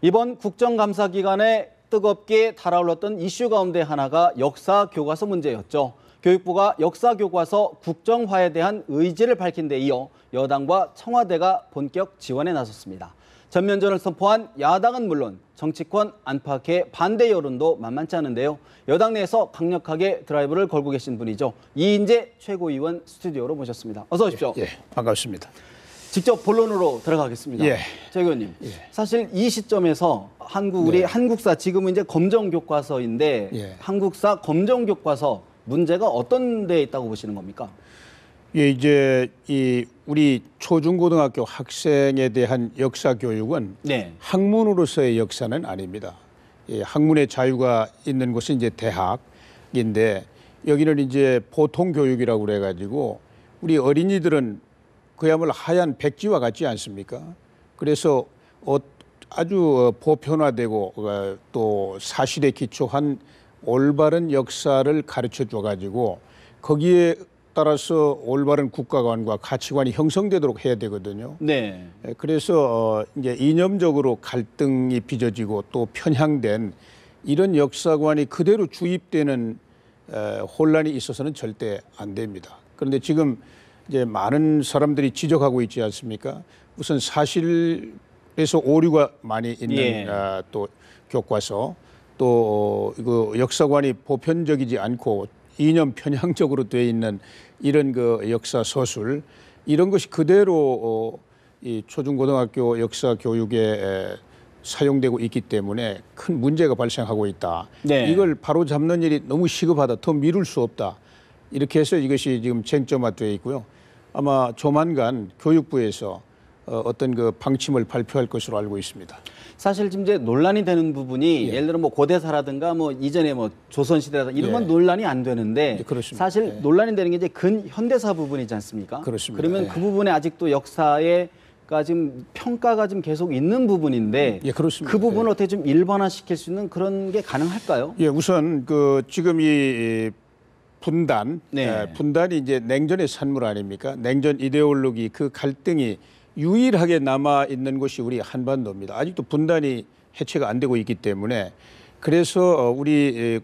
이번 국정감사 기간에 뜨겁게 달아올랐던 이슈 가운데 하나가 역사 교과서 문제였죠. 교육부가 역사 교과서 국정화에 대한 의지를 밝힌 데 이어 여당과 청와대가 본격 지원에 나섰습니다. 전면전을 선포한 야당은 물론 정치권 안팎의 반대 여론도 만만치 않은데요. 여당 내에서 강력하게 드라이브를 걸고 계신 분이죠. 이인재 최고위원 스튜디오로 모셨습니다. 어서 오십시오. 예, 반갑습니다. 직접 본론으로 들어가겠습니다. 예. 최 의원님, 예. 사실 이 시점에서 우리 네. 한국사 지금은 이제 검정교과서인데 예. 한국사 검정교과서 문제가 어떤 데에 있다고 보시는 겁니까? 예, 이제 우리 초중고등학교 학생에 대한 역사 교육은 네. 학문으로서의 역사는 아닙니다. 예, 학문의 자유가 있는 곳이 이제 대학인데 여기는 이제 보통 교육이라고 그래가지고 우리 어린이들은 그야말로 하얀 백지와 같지 않습니까? 그래서 아주 보편화되고 또 사실에 기초한 올바른 역사를 가르쳐 줘가지고 거기에 따라서 올바른 국가관과 가치관이 형성되도록 해야 되거든요. 네. 그래서 이제 이념적으로 갈등이 빚어지고 또 편향된 이런 역사관이 그대로 주입되는 혼란이 있어서는 절대 안 됩니다. 그런데 지금 이제 많은 사람들이 지적하고 있지 않습니까? 우선 사실에서 오류가 많이 있는 예. 또 교과서 또 이거 역사관이 보편적이지 않고 이념 편향적으로 되어 있는 이런 그 역사 서술 이런 것이 그대로 이 초중고등학교 역사 교육에 사용되고 있기 때문에 큰 문제가 발생하고 있다. 네. 이걸 바로 잡는 일이 너무 시급하다. 더 미룰 수 없다. 이렇게 해서 이것이 지금 쟁점화되어 있고요. 아마 조만간 교육부에서 어떤 그 방침을 발표할 것으로 알고 있습니다. 사실 지금 이제 논란이 되는 부분이 예. 예를 들어 뭐 고대사라든가 뭐 이전에 뭐 조선시대라든가 이런 건 예. 논란이 안 되는데 그렇습니다. 사실 예. 논란이 되는 게 이제 근현대사 부분이지 않습니까? 그렇습니다. 그러면 예. 그 부분에 아직도 역사가 지금 평가가 좀 계속 있는 부분인데 예, 그렇습니다. 그 부분을 예. 어떻게 좀 일반화시킬 수 있는 그런 게 가능할까요? 예, 우선 그 지금 이 분단, 네. 분단이 이제 냉전의 산물 아닙니까? 냉전 이데올로기 그 갈등이 유일하게 남아 있는 곳이 우리 한반도입니다. 아직도 분단이 해체가 안 되고 있기 때문에 그래서 우리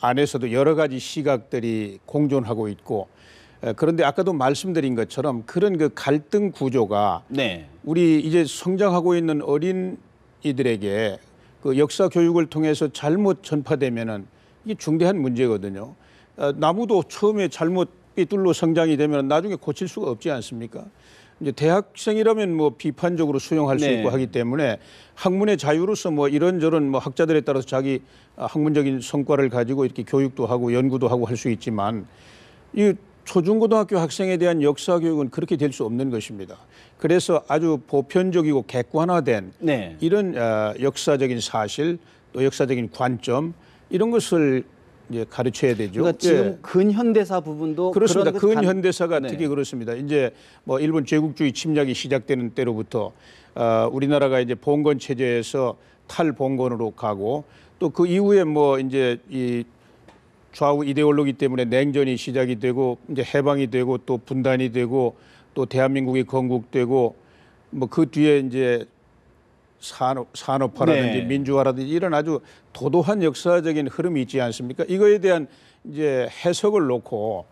안에서도 여러 가지 시각들이 공존하고 있고 그런데 아까도 말씀드린 것처럼 그런 그 갈등 구조가 네. 우리 이제 성장하고 있는 어린이들에게 그 역사 교육을 통해서 잘못 전파되면은 이게 중대한 문제거든요. 나무도 처음에 잘못 삐뚤로 성장이 되면 나중에 고칠 수가 없지 않습니까? 이제 대학생이라면 뭐 비판적으로 수용할 수 네. 있고 하기 때문에 학문의 자유로서 뭐 이런저런 뭐 학자들에 따라서 자기 학문적인 성과를 가지고 이렇게 교육도 하고 연구도 하고 할 수 있지만 이 초중고등학교 학생에 대한 역사 교육은 그렇게 될 수 없는 것입니다. 그래서 아주 보편적이고 객관화된 네. 이런 역사적인 사실 또 역사적인 관점 이런 것을 이제 가르쳐야 되죠. 그러니까 지금 예. 근현대사 부분도 그렇습니다. 그런 근현대사가 네. 특히 그렇습니다. 이제 뭐 일본 제국주의 침략이 시작되는 때로부터 우리나라가 이제 봉건 체제에서 탈봉건으로 가고 또 그 이후에 뭐 이제 이 좌우 이데올로기 때문에 냉전이 시작이 되고 이제 해방이 되고 또 분단이 되고 또 대한민국이 건국되고 뭐 그 뒤에 이제 산업화라든지 네. 민주화라든지 이런 아주 도도한 역사적인 흐름이 있지 않습니까? 이거에 대한 이제 해석을 놓고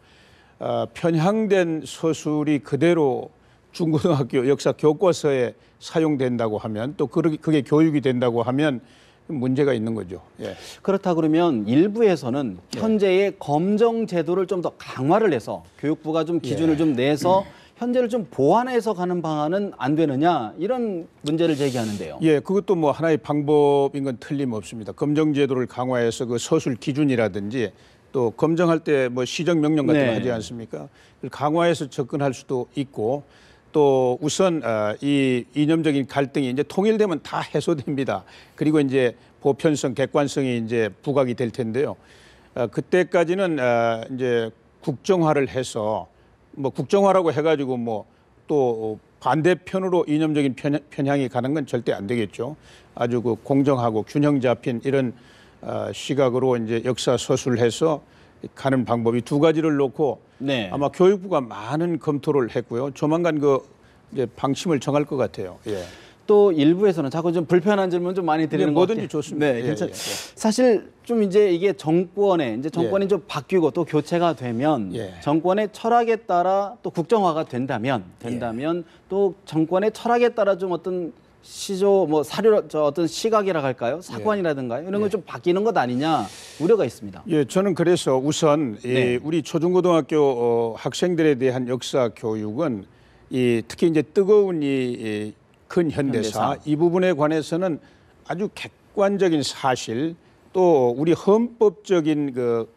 편향된 서술이 그대로 중고등학교 역사 교과서에 사용된다고 하면 또 그게 교육이 된다고 하면 문제가 있는 거죠. 예. 그렇다 그러면 일부에서는 현재의 검정 제도를 좀 더 강화를 해서 교육부가 좀 기준을 좀 내서 현재를 좀 보완해서 가는 방안은 안 되느냐 이런 문제를 제기하는데요. 예, 그것도 뭐 하나의 방법인 건 틀림없습니다. 검정 제도를 강화해서 그 서술 기준이라든지 또 검정할 때 뭐 시정 명령 같은 거 네. 하지 않습니까? 그걸 강화해서 접근할 수도 있고 또 우선 이 이념적인 갈등이 이제 통일되면 다 해소됩니다. 그리고 이제 보편성, 객관성이 이제 부각이 될 텐데요. 그때까지는 이제 국정화를 해서 뭐 국정화라고 해가지고 뭐 또 반대편으로 이념적인 편향이 가는 건 절대 안 되겠죠. 아주 그 공정하고 균형 잡힌 이런 시각으로 이제 역사 서술해서 가는 방법이 두 가지를 놓고 네. 아마 교육부가 많은 검토를 했고요. 조만간 그 이제 방침을 정할 것 같아요. 예. 또 일부에서는 자꾸 좀 불편한 질문 좀 많이 드리는 것 뭐든지 같아요. 좋습니다. 네, 예, 괜찮. 예, 예. 사실 좀 이제 이게 정권이 좀 바뀌고 또 교체가 되면 예. 정권의 철학에 따라 또 국정화가 된다면 또 정권의 철학에 따라 좀 어떤 시조 뭐 사료 저 어떤 시각이라 할까요? 사관이라든가 이런 거 좀 바뀌는 것 아니냐 우려가 있습니다. 예, 저는 그래서 우선 네. 우리 초중고등학교 학생들에 대한 역사 교육은 특히 이제 뜨거운 이 근현대사 이 부분에 관해서는 아주 객관적인 사실 또 우리 헌법적인 그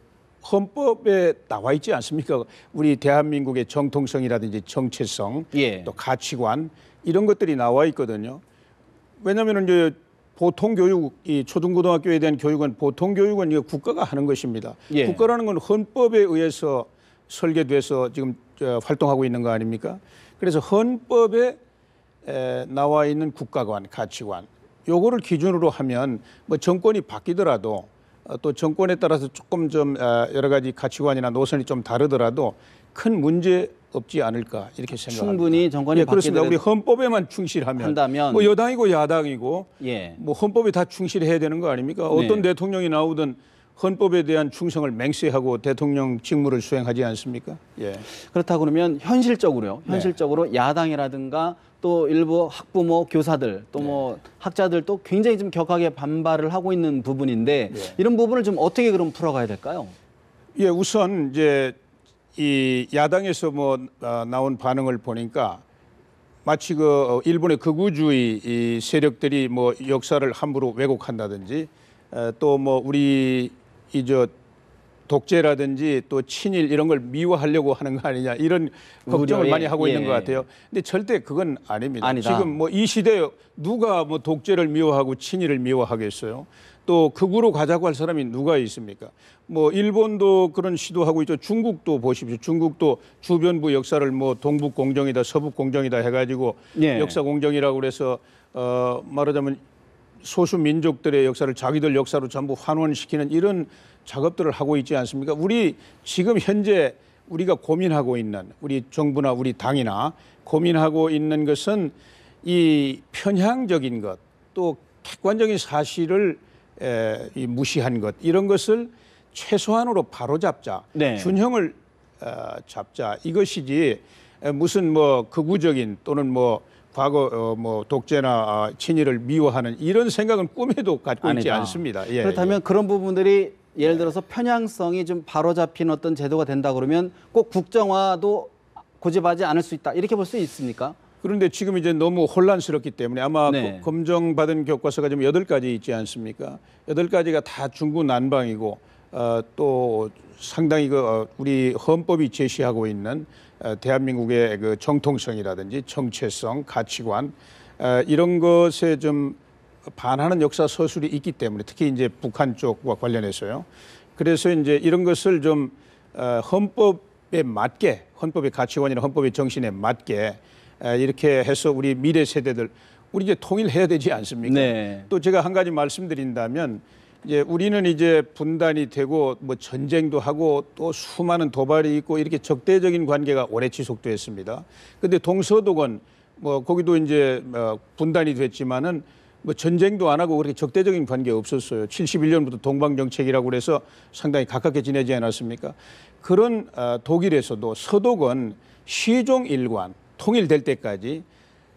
헌법에 나와 있지 않습니까? 우리 대한민국의 정통성이라든지 정체성 예. 또 가치관 이런 것들이 나와 있거든요. 왜냐하면 이제 보통 교육, 이 초중고등학교에 대한 교육은 보통 교육은 이거 국가가 하는 것입니다. 예. 국가라는 건 헌법에 의해서 설계돼서 지금 활동하고 있는 거 아닙니까? 그래서 헌법에 나와 있는 국가관, 가치관, 요거를 기준으로 하면 뭐 정권이 바뀌더라도 또 정권에 따라서 조금 좀 여러 가지 가치관이나 노선이 좀 다르더라도 큰 문제 없지 않을까 이렇게 생각합니다. 충분히 정권이 그렇습니다. 바뀌더라도 우리 헌법에만 충실하면 한다면 뭐 여당이고 야당이고 예. 뭐 헌법에 다 충실해야 되는 거 아닙니까? 네. 어떤 대통령이 나오든 헌법에 대한 충성을 맹세하고 대통령 직무를 수행하지 않습니까? 예. 그렇다 그러면 현실적으로요. 현실적으로 야당이라든가 또 일부 학부모, 교사들 또 뭐 학자들도 굉장히 좀 격하게 반발을 하고 있는 부분인데 이런 부분을 좀 어떻게 그럼 풀어가야 될까요? 예, 우선 이제 이 야당에서 뭐 나온 반응을 보니까 마치 그 일본의 극우주의 이 세력들이 뭐 역사를 함부로 왜곡한다든지 또 뭐 우리 이저 독재라든지 또 친일 이런 걸 미화하려고 하는 거 아니냐 이런 걱정을 많이 하고 있는 것 같아요. 근데 절대 그건 아닙니다. 아니다. 지금 뭐 이 시대에 누가 뭐 독재를 미화하고 친일을 미화하겠어요? 또 극우로 가자고 할 사람이 누가 있습니까? 뭐 일본도 그런 시도하고 있죠. 중국도 보십시오. 중국도 주변부 역사를 뭐 동북 공정이다, 서북 공정이다 해가지고 예. 역사 공정이라고 그래서 말하자면 소수 민족들의 역사를 자기들 역사로 전부 환원시키는 이런 작업들을 하고 있지 않습니까? 우리 지금 현재 우리가 고민하고 있는 우리 정부나 우리 당이나 고민하고 있는 것은 이 편향적인 것 또 객관적인 사실을 무시한 것 이런 것을 최소한으로 바로잡자, 네. 균형을 잡자 이것이지 무슨 뭐 극우적인 또는 뭐 과거 뭐 독재나 친일을 미워하는 이런 생각은 꿈에도 갖고 있지 아니다. 않습니다. 예, 그렇다면 그런 부분들이 예를 들어서 편향성이 좀 바로잡힌 어떤 제도가 된다 그러면 꼭 국정화도 고집하지 않을 수 있다 이렇게 볼 수 있습니까? 그런데 지금 이제 너무 혼란스럽기 때문에 아마 네. 검증받은 교과서가 지금 8가지 있지 않습니까? 8가지가 다 중구난방이고 또 상당히 우리 헌법이 제시하고 있는 대한민국의 그 정통성이라든지 정체성, 가치관 이런 것에 좀 반하는 역사 서술이 있기 때문에 특히 이제 북한 쪽과 관련해서요. 그래서 이제 이런 것을 좀 헌법에 맞게 헌법의 가치관이나 헌법의 정신에 맞게 이렇게 해서 우리 미래 세대들 우리 이제 통일해야 되지 않습니까? 네. 또 제가 한 가지 말씀드린다면 이제 우리는 이제 분단이 되고 뭐 전쟁도 하고 또 수많은 도발이 있고 이렇게 적대적인 관계가 오래 지속됐습니다. 근데 동서독은 뭐 거기도 이제 분단이 됐지만은 뭐 전쟁도 안 하고 그렇게 적대적인 관계 없었어요. 71년부터 동방정책이라고 그래서 상당히 가깝게 지내지 않았습니까? 그런 독일에서도 서독은 시종일관 통일될 때까지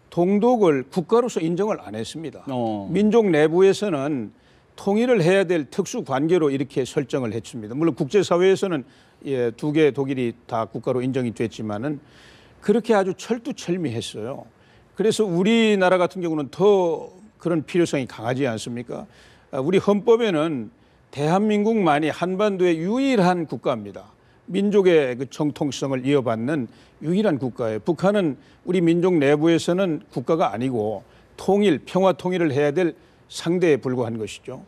동독을 국가로서 인정을 안 했습니다. 민족 내부에서는 통일을 해야 될 특수 관계로 이렇게 설정을 했습니다. 물론 국제사회에서는 2개 독일이 다 국가로 인정이 됐지만은 그렇게 아주 철두철미했어요. 그래서 우리나라 같은 경우는 더 그런 필요성이 강하지 않습니까? 우리 헌법에는 대한민국만이 한반도의 유일한 국가입니다. 민족의 그 정통성을 이어받는 유일한 국가예요. 북한은 우리 민족 내부에서는 국가가 아니고 통일, 평화 통일을 해야 될 상대에 불과한 것이죠.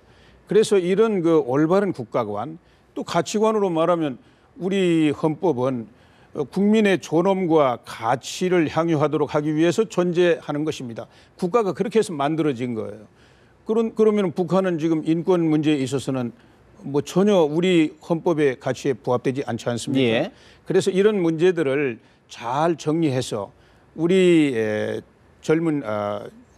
그래서 이런 그 올바른 국가관 또 가치관으로 말하면 우리 헌법은 국민의 존엄과 가치를 향유하도록 하기 위해서 존재하는 것입니다. 국가가 그렇게 해서 만들어진 거예요. 그러면 북한은 지금 인권 문제에 있어서는 뭐 전혀 우리 헌법의 가치에 부합되지 않지 않습니까? 예. 그래서 이런 문제들을 잘 정리해서 우리 젊은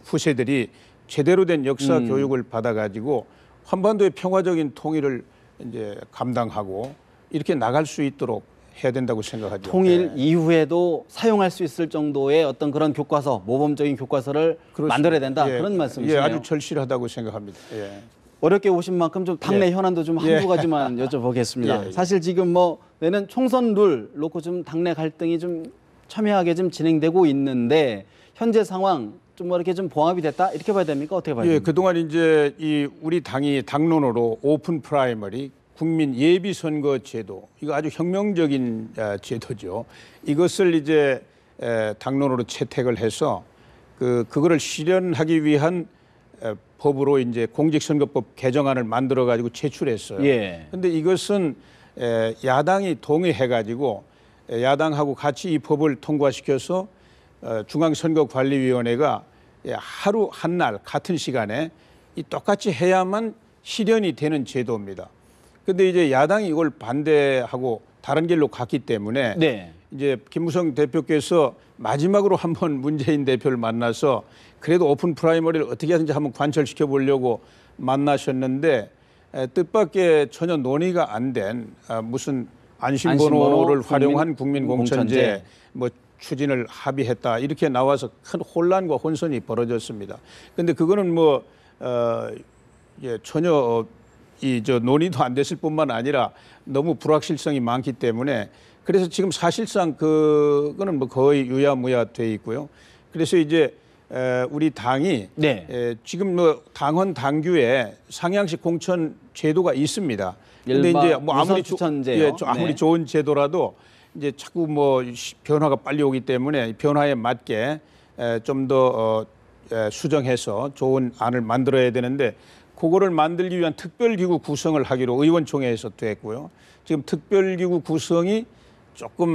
후세들이 제대로 된 역사 교육을 받아가지고 한반도의 평화적인 통일을 이제 감당하고 이렇게 나갈 수 있도록 해야 된다고 생각하죠. 통일 이후에도 사용할 수 있을 정도의 어떤 그런 교과서, 모범적인 교과서를 그렇습니다. 만들어야 된다. 예, 그런 말씀이시네요. 예, 아주 절실하다고 생각합니다. 예. 어렵게 오신 만큼 좀 당내 현안도 좀 한두 가지만 여쭤보겠습니다. 예. 사실 지금 뭐 내년 총선 룰 놓고 좀 당내 갈등이 좀 첨예하게 좀 진행되고 있는데 현재 상황 좀 뭐 이렇게 좀 봉합이 됐다 이렇게 봐야 됩니까? 어떻게 봐야 예, 됩니까? 그동안 이제 이 우리 당이 당론으로 오픈 프라이머리 국민 예비 선거 제도 이거 아주 혁명적인 제도죠. 이것을 이제 당론으로 채택을 해서 그거를 실현하기 위한 법으로 이제 공직선거법 개정안을 만들어 가지고 제출했어요. 예. 근데 이것은 야당이 동의해 가지고 야당하고 같이 이 법을 통과시켜서 중앙선거관리위원회가 하루 한 날 같은 시간에 이 똑같이 해야만 실현이 되는 제도입니다. 근데 이제 야당이 이걸 반대하고 다른 길로 갔기 때문에 네. 이제 김무성 대표께서 마지막으로 한번 문재인 대표를 만나서 그래도 오픈 프라이머리를 어떻게 하든지 한번 관철시켜 보려고 만나셨는데 뜻밖의 전혀 논의가 안 된 무슨 안심번호를 활용한 국민공천제 뭐 추진을 합의했다 이렇게 나와서 큰 혼란과 혼선이 벌어졌습니다. 그런데 그거는 뭐 전혀 논의도 안 됐을 뿐만 아니라 너무 불확실성이 많기 때문에 그래서 지금 사실상 그거는 뭐 거의 유야무야 돼 있고요. 그래서 이제 우리 당이 네. 지금 뭐 당헌 당규에 상향식 공천 제도가 있습니다. 근데 이제 뭐 아무리 좋은 제도라도 이제 자꾸 뭐 변화가 빨리 오기 때문에 변화에 맞게 좀 더 수정해서 좋은 안을 만들어야 되는데 그거를 만들기 위한 특별기구 구성을 하기로 의원총회에서 됐고요. 지금 특별기구 구성이 조금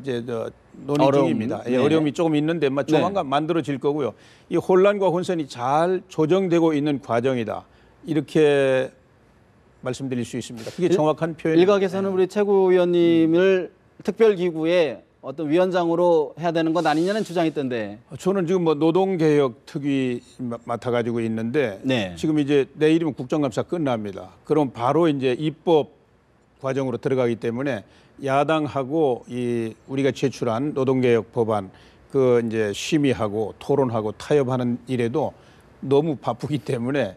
이제 논의 중입니다. 네. 어려움이 조금 있는데 조만간 만들어질 거고요. 이 혼란과 혼선이 잘 조정되고 있는 과정이다. 이렇게 말씀드릴 수 있습니다. 그게 정확한 표현입니다. 일각에서는 우리 최고위원님을 특별기구의 어떤 위원장으로 해야 되는 건 아니냐는 주장이 있던데. 저는 지금 뭐 노동개혁 특위 맡아가지고 있는데 네. 지금 이제 내일이면 국정감사 끝납니다. 그럼 바로 이제 입법 과정으로 들어가기 때문에 야당하고 이 우리가 제출한 노동개혁 법안 그 이제 심의하고 토론하고 타협하는 일에도 너무 바쁘기 때문에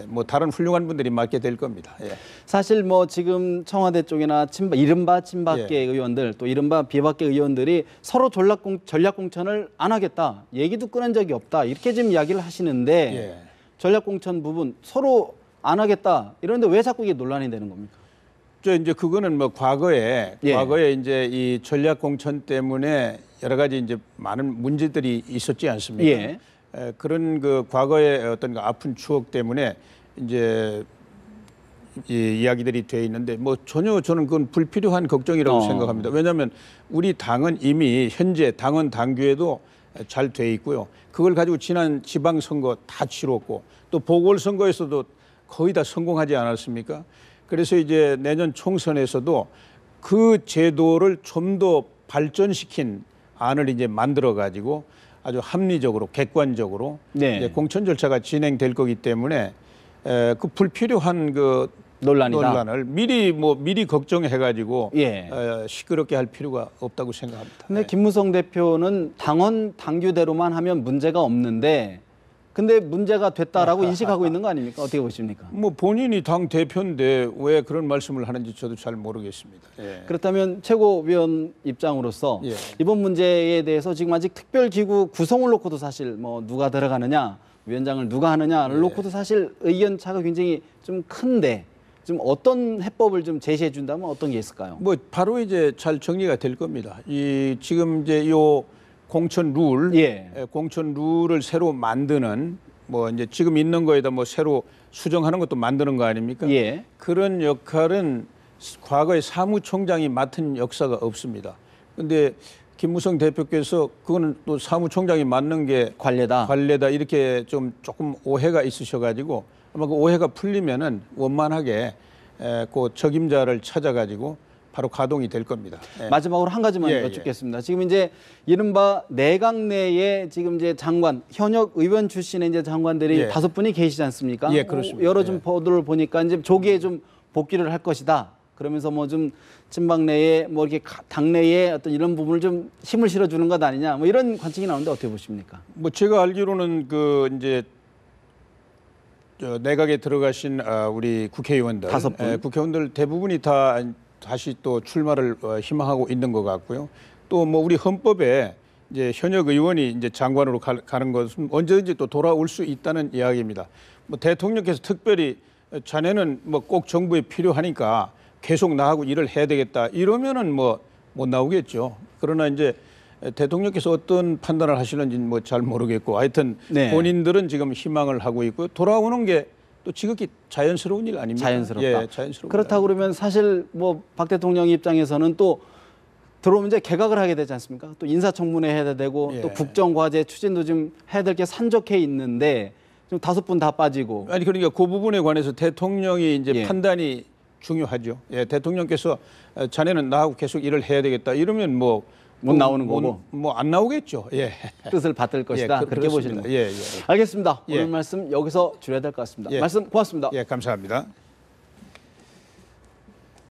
뭐 다른 훌륭한 분들이 맡게 될 겁니다. 사실 뭐 지금 청와대 쪽이나 이른바 친박계 의원들 또 이른바 비박계 의원들이 서로 전략공천을 안 하겠다 얘기도 꺼낸 적이 없다 이렇게 지금 이야기를 하시는데 전략공천 부분 서로 안 하겠다 이러는데 왜 자꾸 이게 논란이 되는 겁니까? 이제 그거는 뭐 과거에 이제 이 전략공천 때문에 여러 가지 이제 많은 문제들이 있었지 않습니까? 그런 그 과거의 어떤 그 아픈 추억 때문에 이제 이 이야기들이 돼 있는데 뭐 전혀 저는 그건 불필요한 걱정이라고 생각합니다. 왜냐하면 우리 당은 이미 현재 당헌 당규에도 잘 돼 있고요. 그걸 가지고 지난 지방선거 다 치렀고 또 보궐선거에서도 거의 다 성공하지 않았습니까? 그래서 이제 내년 총선에서도 그 제도를 좀 더 발전시킨 안을 이제 만들어 가지고 아주 합리적으로 객관적으로 이제 공천 절차가 진행될 거기 때문에 그 불필요한 그 논란을 미리 걱정해 가지고 시끄럽게 할 필요가 없다고 생각합니다. 근데 김무성 대표는 당헌 당규대로만 하면 문제가 없는데 근데 문제가 됐다라고 인식하고 있는 거 아닙니까? 어떻게 보십니까? 뭐 본인이 당 대표인데 왜 그런 말씀을 하는지 저도 잘 모르겠습니다. 그렇다면 최고위원 입장으로서 이번 문제에 대해서 지금 아직 특별기구 구성을 놓고도 사실 뭐 누가 들어가느냐, 위원장을 누가 하느냐를 놓고도 사실 의견 차가 굉장히 좀 큰데 좀 어떤 해법을 좀 제시해 준다면 어떤 게 있을까요? 뭐 바로 이제 잘 정리가 될 겁니다. 이 지금 이제 요 공천 룰을 새로 만드는 뭐 이제 지금 있는 거에다 뭐 새로 수정하는 것도 만드는 거 아닙니까? 그런 역할은 과거에 사무총장이 맡은 역사가 없습니다. 근데 김무성 대표께서 그거는 또 사무총장이 맡는 게 관례다 이렇게 조금 오해가 있으셔가지고 아마 그 오해가 풀리면은 원만하게 그 적임자를 찾아가지고 바로 가동이 될 겁니다. 예. 마지막으로 한 가지만 예, 여쭙겠습니다. 지금 이제 이른바 내각 내에 지금 이제 장관, 현역 의원 출신의 이제 장관들이 예. 5분이 계시지 않습니까? 예, 그렇습니다. 여러 좀 예. 보도를 보니까 이제 조기에 좀 복귀를 할 것이다. 그러면서 뭐 좀 친박 내에 뭐 이렇게 당내에 어떤 이런 부분을 좀 힘을 실어주는 것 아니냐. 뭐 이런 관측이 나오는데 어떻게 보십니까? 뭐 제가 알기로는 그 이제 내각에 들어가신 우리 국회의원들, 5분. 국회의원들 대부분이 다 다시 또 출마를 희망하고 있는 것 같고요. 또 뭐 우리 헌법에 이제 현역 의원이 이제 장관으로 가는 것은 언제든지 또 돌아올 수 있다는 이야기입니다. 뭐 대통령께서 특별히 자네는 뭐 꼭 정부에 필요하니까 계속 나하고 일을 해야 되겠다 이러면은 뭐 못 나오겠죠. 그러나 이제 대통령께서 어떤 판단을 하시는지 뭐 잘 모르겠고 하여튼 네. 본인들은 지금 희망을 하고 있고 돌아오는 게 또 지극히 자연스러운 일 아닙니까? 자연스럽다. 예, 자연스럽다. 그렇다고 그러면 사실 뭐 박 대통령 입장에서는 또 들어오면 이제 개각을 하게 되지 않습니까? 또 인사청문회 해야 되고 예. 또 국정과제 추진도 좀 해야 될 게 산적해 있는데 좀 5분 다 빠지고. 아니 그러니까 그 부분에 관해서 대통령이 이제 예. 판단이 중요하죠. 예, 대통령께서 자네는 나하고 계속 일을 해야 되겠다 이러면 뭐 못 나오는 거고. 뭐 안 나오겠죠. 예. 뜻을 받들 것이다. 그렇게 보시는 그렇습니다. 거예요. 예, 예. 알겠습니다. 예. 오늘 말씀 여기서 줄여야 될 것 같습니다. 예. 말씀 고맙습니다. 예, 감사합니다.